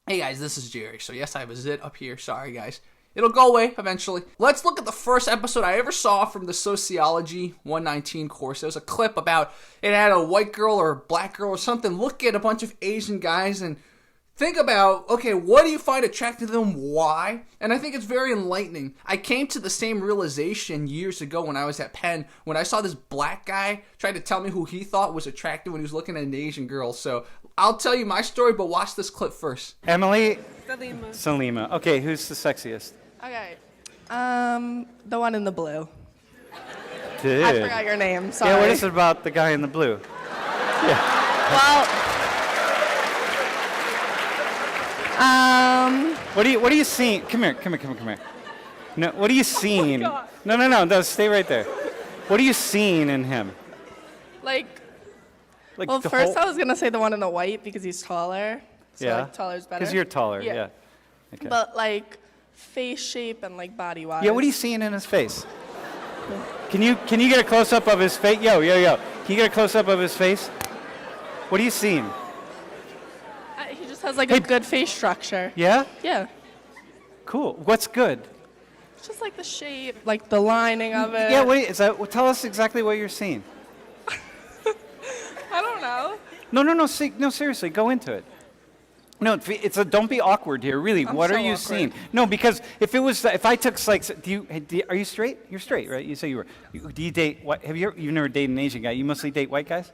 Hey guys, this is Jerry. So yes, I have a zit up here. Sorry guys. It'll go away eventually. Let's look at the first episode I ever saw from the Sociology 119 course. There was a clip about it had a white girl or a black girl or something look at a bunch of Asian guys and think about, okay, what do you find attractive to them? Why? And I think it's very enlightening. I came to the same realization years ago when I was at Penn, when I saw this black guy try to tell me who he thought was attractive when he was looking at an Asian girl. So I'll tell you my story, but watch this clip first. Emily? Salima. Salima. Okay, who's the sexiest? Okay. The one in the blue. Dude. I forgot your name. Sorry. Yeah, what is it about the guy in the blue? Well, What are you seeing? Come here. No, what are you seeing? God. No, stay right there. What are you seeing in him? like, Like well, the first whole- I was gonna say the one in the white because he's taller. So Yeah. like, taller is better. Because you're taller, yeah. Okay. But like, face shape and like body wise. Yeah, what are you seeing in his face? Can you get a close up of his face? Yo. Can you get a close up of his face? What are you seeing? He just has like a good face structure. Yeah? Yeah. Cool. What's good? It's just like the shape, like the lining of it. Yeah, tell us exactly what you're seeing. I don't know. No, seriously, go into it. No, don't be awkward here, really. What so are you awkward. seeing? No, because if I took like, are you straight? You're straight, right? You say you were. Do you date? You've never dated an Asian guy? You mostly date white guys.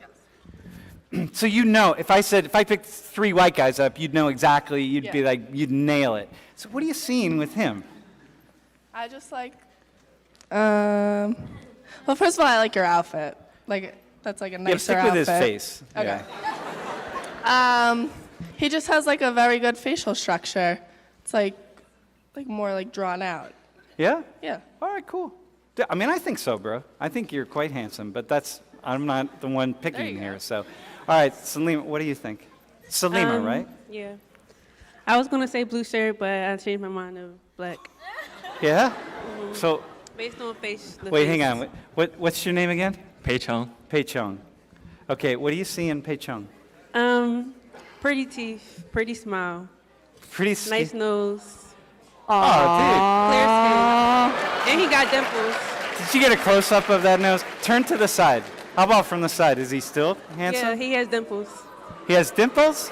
So you know, if I picked 3 white guys up, you'd know exactly. You'd be like, you'd nail it. So what are you seeing with him? I just like. Well, first of all, I like your outfit. Like that's like a nicer stick outfit. with his face. Okay. Yeah. He just has like a very good facial structure. It's like more like drawn out. Yeah? Yeah. All right, cool. I mean, I think so, bro. I think you're quite handsome, but I'm not the one picking here. So, all right, Salima, what do you think? Salima, right? Yeah. I was going to say blue shirt, but I changed my mind to black. Yeah? So, Based on face. wait, hang on. What's your name again? Pei Cheng. Pei Cheng. Okay, what do you see in Pei Cheng? Pretty teeth, pretty smile, Pretty nice nose, Oh, clear skin, and he got dimples. dude. Did you get a close-up of that nose? Turn to the side. How about from the side? Is he still handsome? Yeah, he has dimples. He has dimples?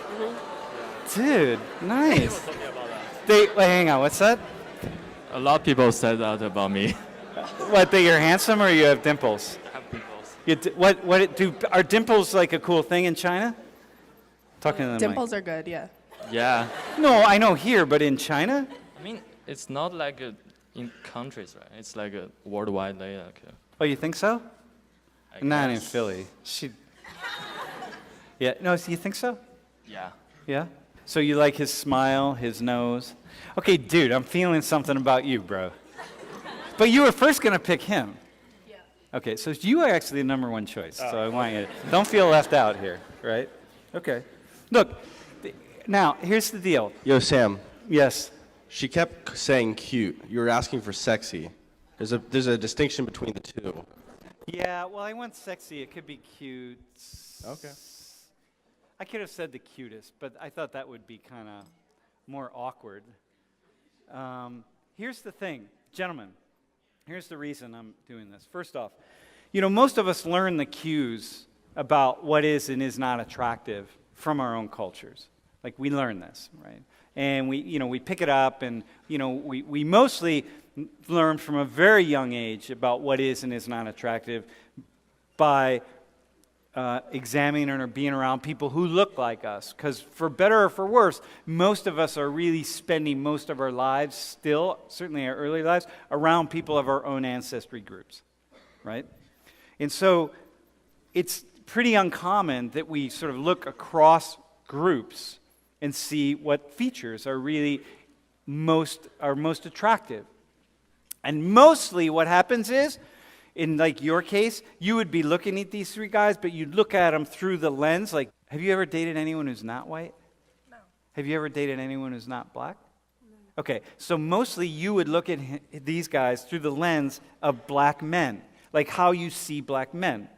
Dude, nice. Wait, hang on. What's that? A lot of people said that about me. What, that you're handsome or you have dimples? I have pimples. Are dimples like a cool thing in China? Talking to the Dimples are good. Yeah. Yeah. mic. No, I know here, but in China? I mean, it's not like in countries, right? It's like a worldwide, Oh, you think so? I Not in guess. Philly. Yeah, no, you think so? Yeah. Yeah? So you like his smile, his nose? Okay, dude, I'm feeling something about you, bro. But you were first going to pick him. Yeah. Okay, so you are actually the number one choice. So I want you to, don't feel left out here, right? Okay. Look, now, here's the deal. Yo, Sam. Yes. She kept saying cute. You were asking for sexy. There's a distinction between the two. Yeah, well, I went sexy. It could be cute. Okay. I could have said the cutest, but I thought that would be kind of more awkward. Here's the thing, gentlemen. Here's the reason I'm doing this. First off, most of us learn the cues about what is and is not attractive from our own cultures. Like, we learn this, right? And we pick it up, and we mostly learn from a very young age about what is and is not attractive by examining or being around people who look like us. Because for better or for worse, most of us are really spending most of our lives still, certainly our early lives, around people of our own ancestry groups, right? And so it's pretty uncommon that we sort of look across groups and see what features are really most attractive. And mostly what happens is, in like your case, you would be looking at these 3 guys, but you'd look at them through the lens. Like, have you ever dated anyone who's not white? No. Have you ever dated anyone who's not black? No. Okay, so mostly you would look at these guys through the lens of black men, like how you see black men.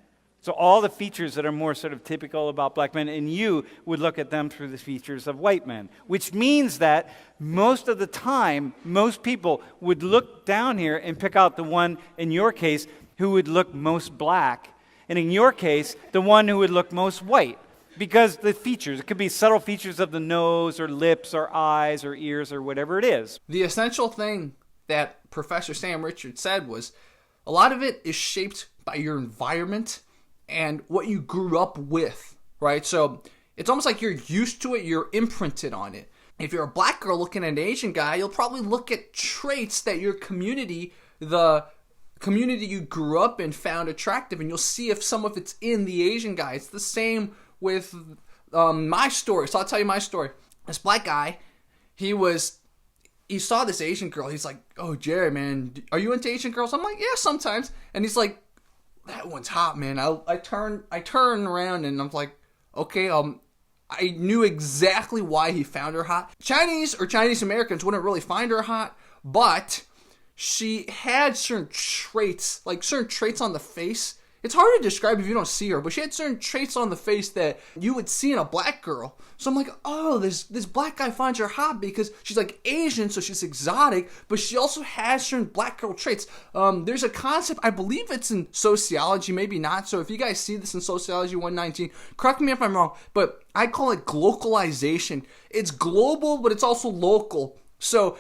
So all the features that are more sort of typical about black men, and you would look at them through the features of white men, which means that most of the time, most people would look down here and pick out the one, in your case, who would look most black, and in your case, the one who would look most white. Because the features, it could be subtle features of the nose or lips or eyes or ears or whatever it is. The essential thing that Professor Sam Richards said was a lot of it is shaped by your environment and what you grew up with, right? So it's almost like you're used to it, you're imprinted on it. If you're a black girl looking at an Asian guy, you'll probably look at traits that your community, the community you grew up in, found attractive, and you'll see if some of it's in the Asian guy. It's the same with my story. So I'll tell you my story. This black guy, he saw this Asian girl. He's like, "Oh, Jerry, man, are you into Asian girls?" I'm like, "Yeah, sometimes." And he's like, "That one's hot, man." I turn around and I'm like, "Okay, I knew exactly why he found her hot. Chinese or Chinese Americans wouldn't really find her hot, but she had certain traits, like certain traits on the face. It's hard to describe if you don't see her, but she had certain traits on the face that you would see in a black girl. So I'm like, oh, this black guy finds her hot because she's like Asian, so she's exotic, but she also has certain black girl traits. There's a concept, I believe it's in sociology, maybe not. So if you guys see this in Sociology 119, correct me if I'm wrong, but I call it glocalization. It's global, but it's also local. So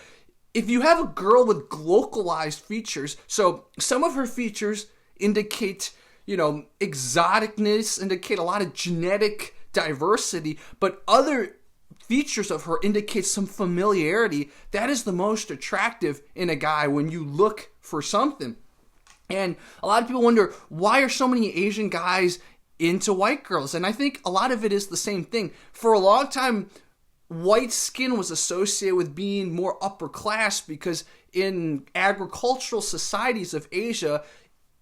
if you have a girl with glocalized features, so some of her features indicate, exoticness, indicate a lot of genetic diversity, but other features of her indicate some familiarity. That is the most attractive in a guy when you look for something. And a lot of people wonder, why are so many Asian guys into white girls? And I think a lot of it is the same thing. For a long time, white skin was associated with being more upper class because in agricultural societies of Asia,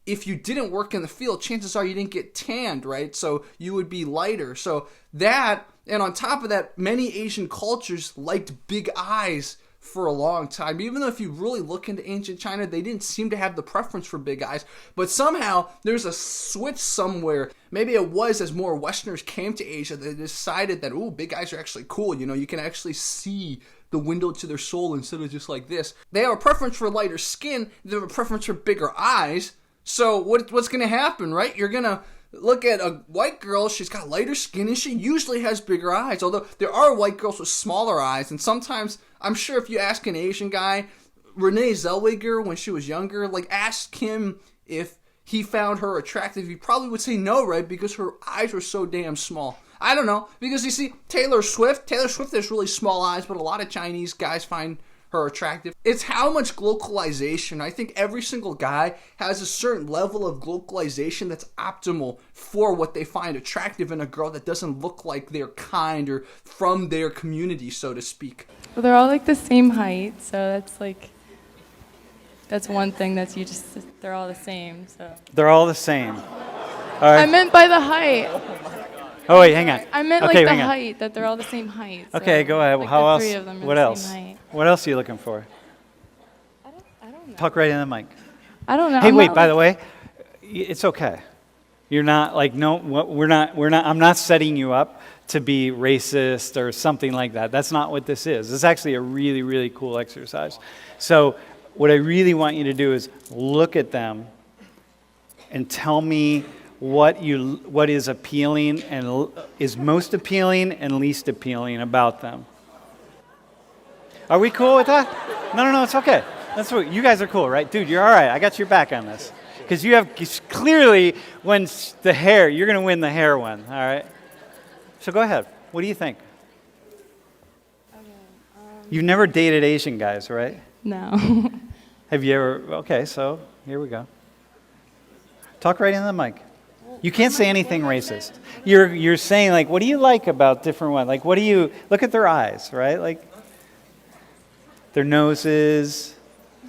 if you didn't work in the field, chances are you didn't get tanned, right? So you would be lighter. So that, and on top of that, many Asian cultures liked big eyes for a long time. Even though if you really look into ancient China, they didn't seem to have the preference for big eyes. But somehow there's a switch somewhere. Maybe it was as more Westerners came to Asia, they decided that, ooh, big eyes are actually cool. You can actually see the window to their soul instead of just like this. They have a preference for lighter skin. They have a preference for bigger eyes. So what's going to happen, right? You're going to look at a white girl, she's got lighter skin, and she usually has bigger eyes. Although there are white girls with smaller eyes, and sometimes, I'm sure if you ask an Asian guy, Renee Zellweger, when she was younger, ask him if he found her attractive, he probably would say no, right? Because her eyes were so damn small. I don't know, because you see, Taylor Swift has really small eyes, but a lot of Chinese guys find her attractive. It's how much glocalization. I think every single guy has a certain level of glocalization that's optimal for what they find attractive in a girl that doesn't look like their kind or from their community, so to speak. Well, they're all the same height, so that's one thing they're all the same. So They're all the same. All right. I meant by the height. Oh, wait, hang on. I meant okay, the height, that they're all the same height. So okay, go ahead. How the else? Three of them are What the else? Same height. What else are you looking for? I don't know. Talk right in the mic. I don't know. Hey, wait, by the way, it's okay. You're not we're not, I'm not setting you up to be racist or something like that. That's not what this is. This is actually a really, really cool exercise. So what I really want you to do is look at them and tell me what is appealing and is most appealing and least appealing about them. Are we cool with that? No, it's okay. That's what you guys are cool, right? Dude, you're all right. I got your back on this. Because you have clearly, when the hair, you're going to win the hair one, all right? So go ahead. What do you think? Okay, You've never dated Asian guys, right? No. Have you ever? Okay, so here we go. Talk right in the mic. You can't say anything racist. You're saying, what do you like about different ones? What do you, look at their eyes, right? Their noses,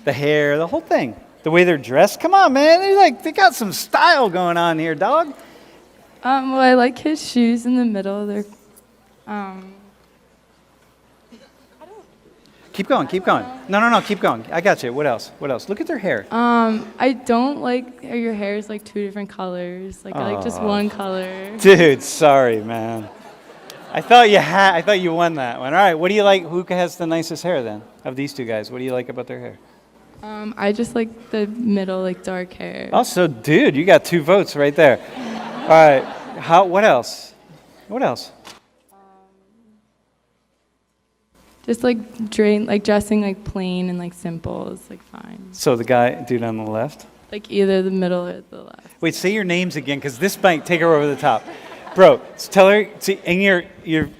the hair, the whole thing. The way they're dressed. Come on, man. They got some style going on here, dog. Well, I like his shoes in the middle. They're, Can Keep going. No, keep going. I got you. What else? Look at their hair. I don't like how your hair is like two different colors. Like I like just one color. Dude, sorry, man. I thought you won that one. All right, what do you like? Who has the nicest hair then of these two guys? What do you like about their hair? I just like the middle, like dark hair. Also, dude, you got 2 votes right there. All right, what else? Just like dressing like plain and like simple is like fine. So the dude on the left? Like either the middle or the left. Wait, say your names again, because this might take her over the top. Bro, tell her, and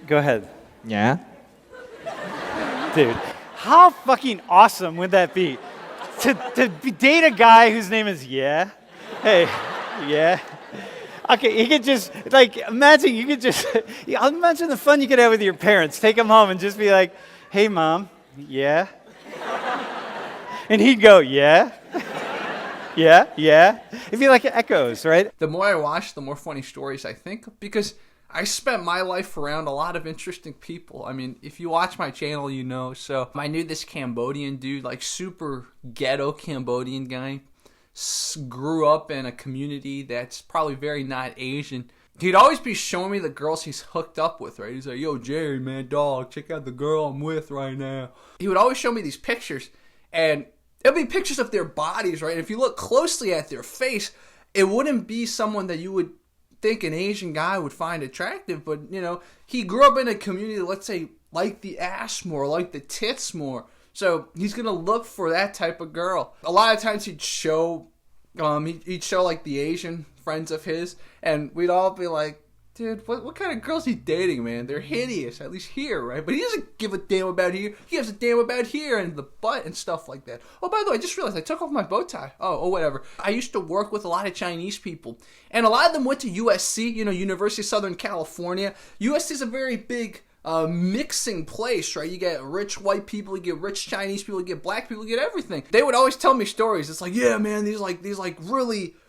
go ahead. Yeah? Dude, how fucking awesome would that be? To date a guy whose name is Yeah? Hey, yeah? Okay, you could just, imagine the fun you could have with your parents. Take them home and just be like, hey, Mom, yeah? And he'd go, yeah? Yeah? It'd be like echoes, right? The more I watch, the more funny stories I think, because I spent my life around a lot of interesting people. I mean, if you watch my channel, you know. So I knew this Cambodian dude, like super ghetto Cambodian guy, grew up in a community that's probably very not Asian. He'd always be showing me the girls he's hooked up with, right? He's like, yo, Jerry, man, dog, check out the girl I'm with right now. He would always show me these pictures, and it'd be pictures of their bodies, right? If you look closely at their face, it wouldn't be someone that you would think an Asian guy would find attractive, but, you know, he grew up in a community that, let's say, like the ass more, like the tits more. So he's going to look for that type of girl. A lot of times he'd show like the Asian friends of his, and we'd all be like, dude, what kind of girls he dating, man? They're hideous, at least here, right? But he doesn't give a damn about here. He gives a damn about here and the butt and stuff like that. Oh, by the way, I just realized I took off my bow tie. Oh, whatever. I used to work with a lot of Chinese people, and a lot of them went to USC, University of Southern California. USC is a very big mixing place, right? You get rich white people, you get rich Chinese people, you get black people, you get everything. They would always tell me stories. It's like, yeah, man, these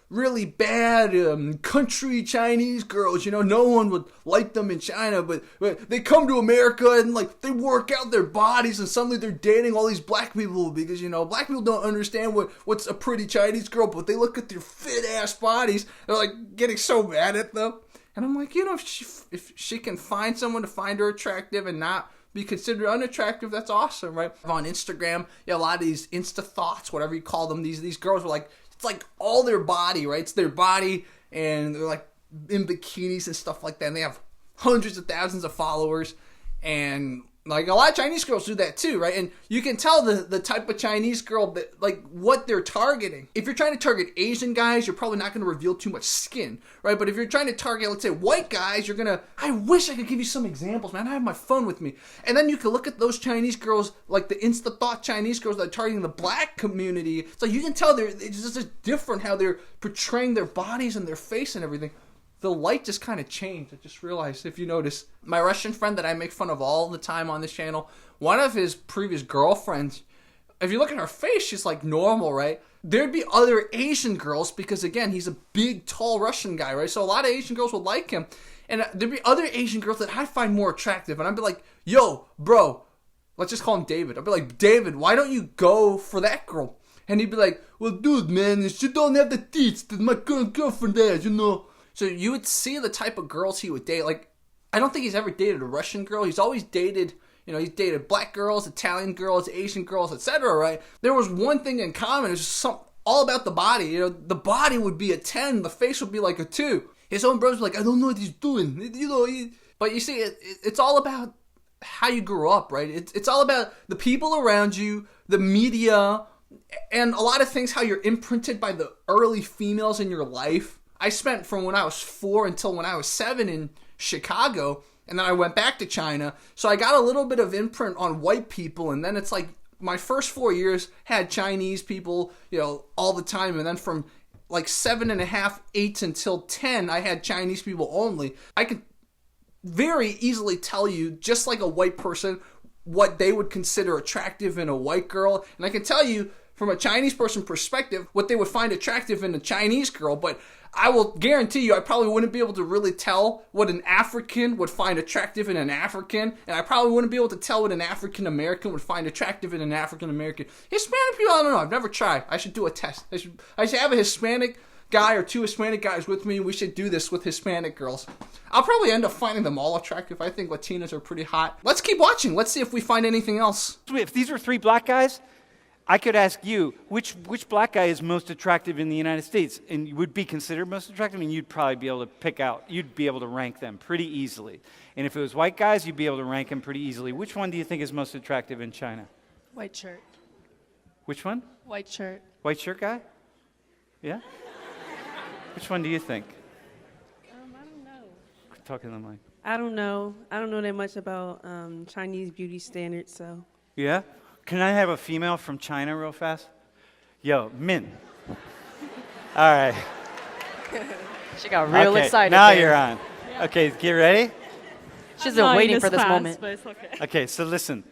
really bad country Chinese girls, no one would like them in China, but they come to America and they work out their bodies, and suddenly they're dating all these black people because black people don't understand what's a pretty Chinese girl, but they look at their fit ass bodies, they're getting so mad at them. And I'm like, if she can find someone to find her attractive and not be considered unattractive, that's awesome, right? On Instagram, a lot of these Insta thoughts, whatever you call them, these girls were it's like all their body, right? It's their body, and they're in bikinis and stuff like that, and they have hundreds of thousands of followers, and a lot of Chinese girls do that too, right? And you can tell the type of Chinese girl that what they're targeting. If you're trying to target Asian guys, you're probably not going to reveal too much skin, right? But if you're trying to target, let's say, white guys, I wish I could give you some examples, man. I have my phone with me. And then you can look at those Chinese girls, like the Insta thought Chinese girls that are targeting the black community. So you can tell it's just different how they're portraying their bodies and their face and everything. The light just kind of changed. I just realized, if you notice, my Russian friend that I make fun of all the time on this channel, one of his previous girlfriends, if you look at her face, she's normal, right? There'd be other Asian girls, because again, he's a big, tall Russian guy, right? So a lot of Asian girls would like him. And there'd be other Asian girls that I find more attractive. And I'd be like, yo, bro, let's just call him David. I'd be like, David, why don't you go for that girl? And he'd be like, well, dude, man, she don't have the teeth that my current girlfriend has, So you would see the type of girls he would date. I don't think he's ever dated a Russian girl. He's always dated, he's dated black girls, Italian girls, Asian girls, etc., right? There was one thing in common. It was just all about the body. The body would be a 10. The face would be a 2. His own brothers were I don't know what he's doing. But you see, it's all about how you grew up, right? It's all about the people around you, the media, and a lot of things, how you're imprinted by the early females in your life. I spent from when I was 4 until when I was 7 in Chicago, and then I went back to China. So I got a little bit of imprint on white people, and then it's my first 4 years had Chinese people, all the time, and then from 7.5, 8 until 10, I had Chinese people only. I could very easily tell you, just like a white person, what they would consider attractive in a white girl, and I can tell you from a Chinese person perspective what they would find attractive in a Chinese girl. But I will guarantee you I probably wouldn't be able to really tell what an African would find attractive in an African, and I probably wouldn't be able to tell what an African American would find attractive in an African American. Hispanic people, I don't know. I've never tried. I should do a test. I should have a Hispanic guy or 2 Hispanic guys with me. We should do this with Hispanic girls. I'll probably end up finding them all attractive. I think Latinas are pretty hot. Let's keep watching. Let's see if we find anything else. If these were 3 black guys, I could ask you, which black guy is most attractive in the United States? And you would be considered most attractive, and you'd probably be able to pick out, you'd be able to rank them pretty easily. And if it was white guys, you'd be able to rank them pretty easily. Which one do you think is most attractive in China? White shirt. Which one? White shirt. White shirt guy? Yeah? Which one do you think? I don't know. Talking to the mic. I don't know. I don't know that much about Chinese beauty standards, so. Yeah? Can I have a female from China real fast? Yo, Min. All right. She got real excited. Now there. you're on. Okay, get ready. She's been waiting for this fast, moment. But it's okay. Okay, so listen.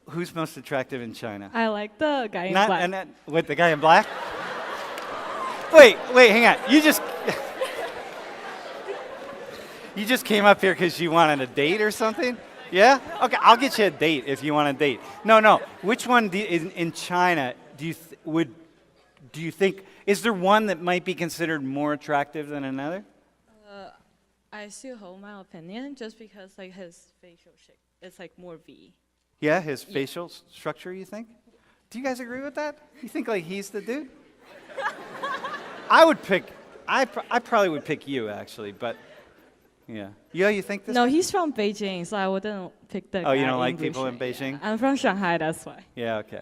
Who's most attractive in China? I like the guy in black. What, the guy in black? Wait, hang on. You just came up here because you wanted a date or something? Yeah? Okay, I'll get you a date if you want a date. No. Which one in China do you think, is there one that might be considered more attractive than another? I still hold my opinion just because like his facial shape is like more V. Yeah, his facial structure, you think? Do you guys agree with that? You think like he's the dude? I probably would pick you actually, but yeah. Yeah, you think this? No, he's from Beijing, so I wouldn't pick the guy. Oh, you don't like English. people in Beijing? I'm from Shanghai, that's why. Yeah, okay.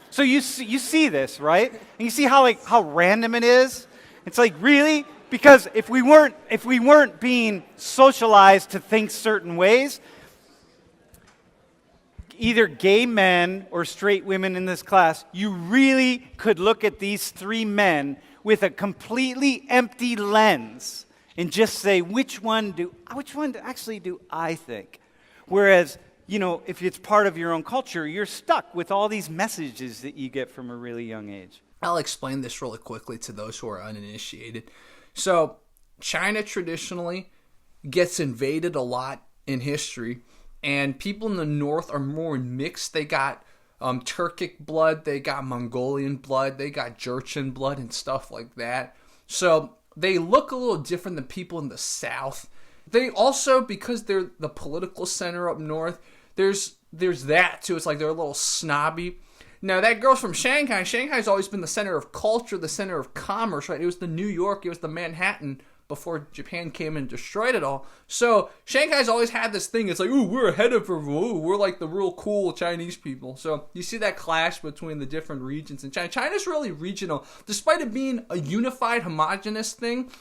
So you see this, right? And you see how random it is? It's like, really? Because if we weren't being socialized to think certain ways, either gay men or straight women in this class, you really could look at these 3 men with a completely empty lens and just say, which one actually do I think? Whereas, if it's part of your own culture, you're stuck with all these messages that you get from a really young age. I'll explain this really quickly to those who are uninitiated. So, China traditionally gets invaded a lot in history, and people in the north are more mixed. They got Turkic blood, they got Mongolian blood, they got Jurchen blood and stuff like that. So they look a little different than people in the south. They also, because they're the political center up north, there's that too. It's like they're a little snobby. Now that girl's from Shanghai. Shanghai's always been the center of culture, the center of commerce, right? It was the New York, it was the Manhattan before Japan came and destroyed it all. So Shanghai's always had this thing. It's like, ooh, we're ahead of everyone. Ooh, we're like the real cool Chinese people. So you see that clash between the different regions in China. China's really regional. Despite it being a unified, homogenous thing,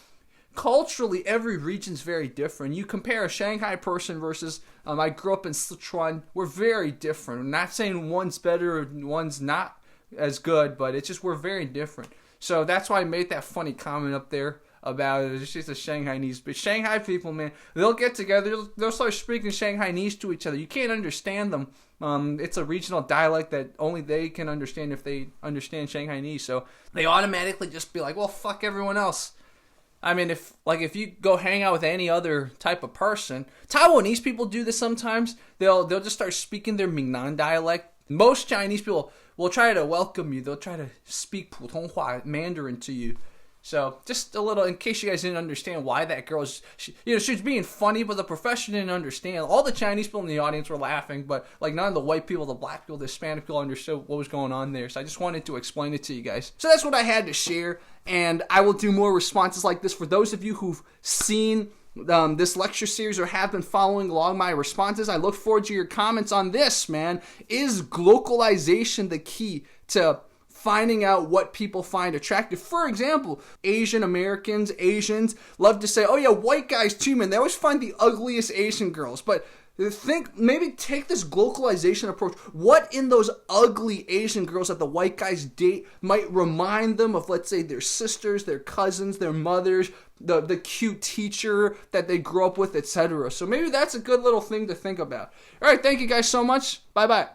culturally, every region's very different. You compare a Shanghai person versus, I grew up in Sichuan. We're very different. I'm not saying one's better or one's not as good, but it's just we're very different. So that's why I made that funny comment up there about it. It's just a Shanghainese. But Shanghai people, man, they'll get together, they'll start speaking Shanghainese to each other. You can't understand them. It's a regional dialect that only they can understand if they understand Shanghainese. So they automatically just be like, well, fuck everyone else. I mean, if you go hang out with any other type of person, Taiwanese people do this sometimes. They'll just start speaking their Mingnan dialect. Most Chinese people will try to welcome you. They'll try to speak Putonghua, Mandarin to you. So just a little, in case you guys didn't understand why that girl she was being funny, but the professor didn't understand. All the Chinese people in the audience were laughing, but like none of the white people, the black people, the Hispanic people understood what was going on there. So I just wanted to explain it to you guys. So that's what I had to share, and I will do more responses like this for those of you who've seen this lecture series or have been following along my responses. I look forward to your comments on this, man. Is globalization the key to finding out what people find attractive? For example, Asian Americans, Asians love to say, oh yeah, white guys too, man. They always find the ugliest Asian girls. But maybe take this globalization approach. What in those ugly Asian girls that the white guys date might remind them of, let's say, their sisters, their cousins, their mothers, the cute teacher that they grew up with, etc. So maybe that's a good little thing to think about. All right, thank you guys so much. Bye-bye.